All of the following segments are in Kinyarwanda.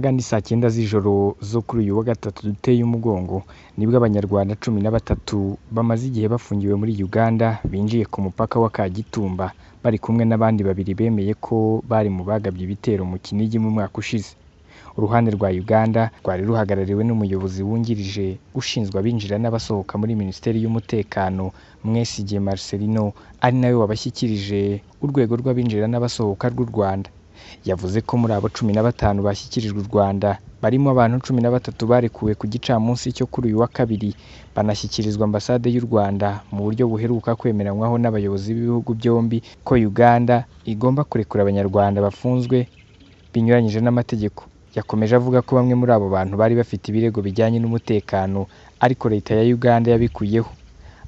ahagana saa 9 z'ijoro zo kuri uyu wa gatatu duteye umugongo nibwo Abanyarwanda 13 bamaze igihe bafungiwe muri Uganda binjiye ku mupaka wa Kagitumba bari kumwe n'abandi babiri bemeye ko bari mu bagabye ibitero mu Kinigi mu mwaka ushize. Uruhande rwa Uganda rwari ruhagarariwe n'umuyobozi wungirije ushinzwe abinjira n'abasohoka muri Minisiteri y'Umutekano Mwesigye Marcelino, ari nawe wabashyikirije urwego rw'abinjira n'abasohoka rw'u Rwanda. Yavuze ko muri abo 15 bashyikirijwe u Rwanda barimo abantu 13 barekuwe ku gicamunsi cyo kuri uyu wa kabiri banashyikirizwa ambasade y'u Rwanda mu buryo buheruka kwemeranywaho n'abayobozi b'ibihugu byombi ko Uganda igomba kurekura Abanyarwanda bafunzwe binyuranyije n'amategeko. Yakomeje avuga ko bamwe muri abo bantu bari bafite ibirego bijyanye n'umutekano ariko leta ya Uganda yabikuyeho.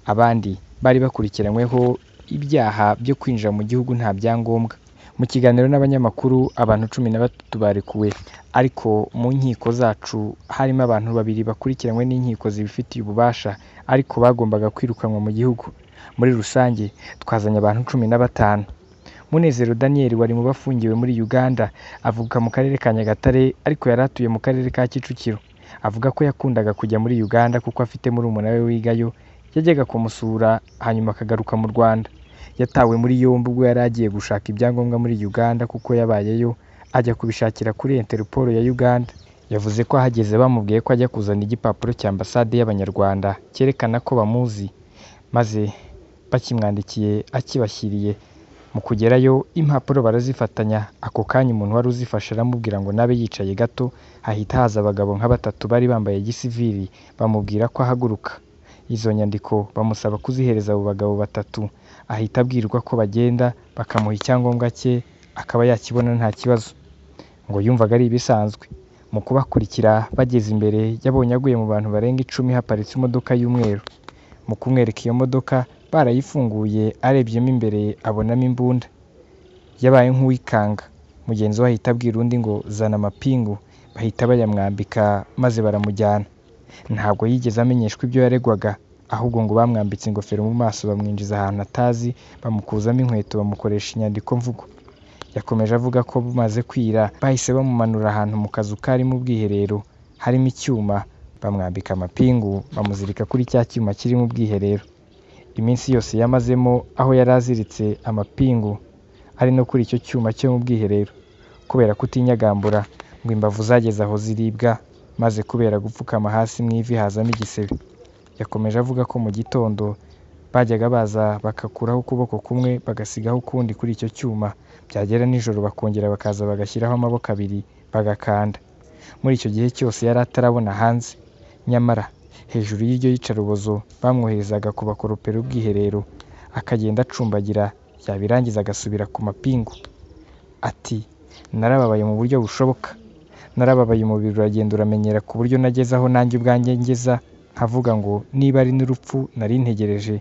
Abandi bari bakurikiranyweho ibyaha byo kwinjira mu gihugu nta byangombwa. Mu kiganiro n'abanyamakuru abantu 13 barekuwe ariko mu nkiko zacu harimo abantu babiri bakurikiranywe n'inkiko zibifitiye ububasha ariko bagombaga kwirukanwa mu gihugu. Muri rusange twazanye abantu 15. Munezero Daniel wari mu bafungiwe muri Uganda avuka mu karere ka Nyagatare ariko yaratuye mu karere ka Kicukiro. Avuga ko yakundaga kujya muri Uganda kuko afite murumuna we wigayo, yajyaga kumusura hanyuma akagaruka mu Rwanda. Yatawe muri yombi ubwo yari agiye gushaka ibyangombwa muri Uganda kuko yabayeyo ajya kubishakira kuri Interpol ya Uganda. Yavuze ko ahageze bamubwiye ko ajya kuzana igipapuro cya ambasade y'Abanyarwanda cyerekana ko bamuzi, maze bakimwandikiye akibashyiriye. Mu kugerayo impapuro barazifatanya, ako kanya umuntu wari uzifashe aramubwira ngo nabe yicaye gato, hahita haza abagabo nka 3 bari bambaye gisivili bamubwira ko ahaguruka. Izo nyandiko bamusaba kuzihereza abo bagabo 3, ahita abwirwa ko bagenda bakamuha icyangombwa cye akaba yakibona nta kibazo. Ngo yumvaga ari ibisanzwe. Mu kubakurikira bageze imbere yabonye aguye mu bantu barenga 10 haparitse imodoka y'umweru. Mu kumwereka iyo modoka barayifunguye arebyemo imbere abonamo imbunda. Yabaye nk'uwikanga. Mugenzi we ahita abwira undi ngo zana amapingu, bahita bayamwambika maze baramujyana. Ntabwo yigeze amenyeshwa ibyo yaregwaga, ahubwo ngo bamwambitse ingofero mu maso bamwinjiza ahantu atazi, bamukuzamo inkweto bamukoresha inyandiko mvugo. Yakomeje avuga ko bumaze kwira bahise bamumanura ahantu mu kazu kari mu bwiherero harimo icyuma, bamwambika amapingu bamuzirika kuri cya cyuma kiri mu bwiherero. Iminsi yose yamazemo aho yari aziritse amapingu ari no kuri icyo cyuma cyo mu bwiherero, kubera kutinyagambura ngo imbavu zageze aho ziribwa maze kubera gupfukama hasi mu ivi hazamo igisebe. Yakomeje avuga ko mu gitondo bajyaga baza bakakuraho ukuboko kumwe bagasigaho ukundi kuri icyo cyuma, byagera nijoro bakongera bakaza bagashyiraho amaboko abiri bagakanda. Muri icyo gihe cyose yari atarabona hanze, nyamara hejuru y'iryo yicarubozo bamwoherezaga ku bakoropera ubwiherero akagenda acumbagira, yabirangiza agasubira ku mapingu. Ati narababaye mu buryo bushoboka, narababaye umubiri uragenda uramenyera ku buryo nageze aho nanjye ubwanjye ngeza nkavuga ngo niba ari n'urupfu nari ntegereje,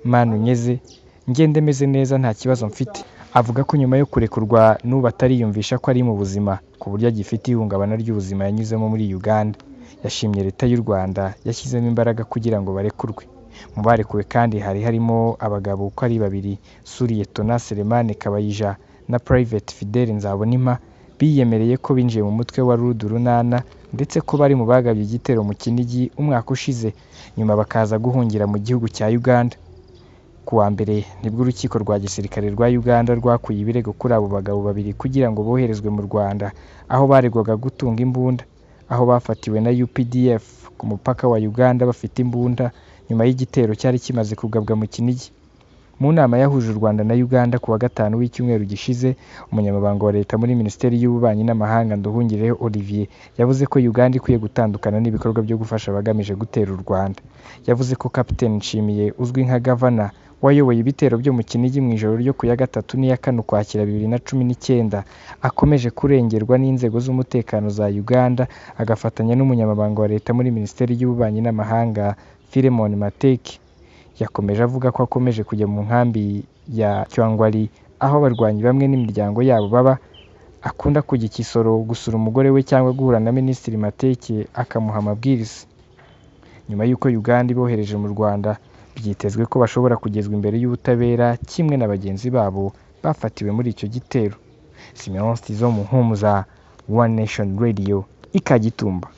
Mana unyeze ngende meze neza nta kibazo mfite. Avuga ko nyuma yo kurekurwa n'ubu atariyumvisha ko ari mu buzima ku buryo agifite ihungabana ry'ubuzima yanyuzemo muri Uganda. Yashimye leta y'u Rwanda yashyizemo imbaraga kugira ngo barekurwe. Mu barekuwe kandi harimo abagabo uko ari 2, Suriyetona Selemani Kabayija na Private Fidele Nzabonimpa, biyemereye ko binjiye mu mutwe wa Rudurunana ndetse ko bari mu bagabye igitero mu Kinigi umwaka ushize, nyuma bakaza guhungira mu gihugu cya Uganda. Ku wa mbere nibwo urukiko rwa gisirikare rwa Uganda rwakuye ibirego kuri abo bagabo 2 kugira ngo boherezwe mu Rwanda aho baregwaga gutunga imbunda, aho bafatiwe na UPDF ku mupaka wa Uganda bafite imbunda nyuma y'igitero cyari kimaze kugabwa mu Kinigi. Mu nama yahuje u Rwanda na Uganda ku wa 5 w'icyumweru gishize, umunyamabanga wa leta muri Minisiteri y'Ububanyi n'Amahanga Nduhungirehe Olivier yavuze ko Uganda ikwiye gutandukana n'ibikorwa byo gufasha abagamije gutera u Rwanda. Yavuze ko Captain Nshimiye uzwi nka Governor wayoboye ibitero byo mu Kinigi mu ijoro ryo ku ya 3 n'iya 4 Ukwakira 2019 akomeje kurengerwa n'inzego z'umutekano za Uganda, agafatanya n'umunyamabanga wa leta muri Minisiteri y'Ububanyi n'Amahanga Philemon Mateke. Yakomeje avuga ko akomeje kujya mu nkambi ya Kyangwali aho abarwanyi bamwe n'imiryango yabo baba, akunda kujya Kisoro gusura umugore we cyangwa guhura na Minisitiri Mateke akamuha amabwiriza. Nyuma y'uko Uganda ibohereje mu Rwanda, byitezwe ko bashobora kugezwa imbere y'ubutabera kimwe na bagenzi babo bafatiwe muri icyo gitero. Simeon Stizo Muhumuza, One Nation Radio. i Kagitumba.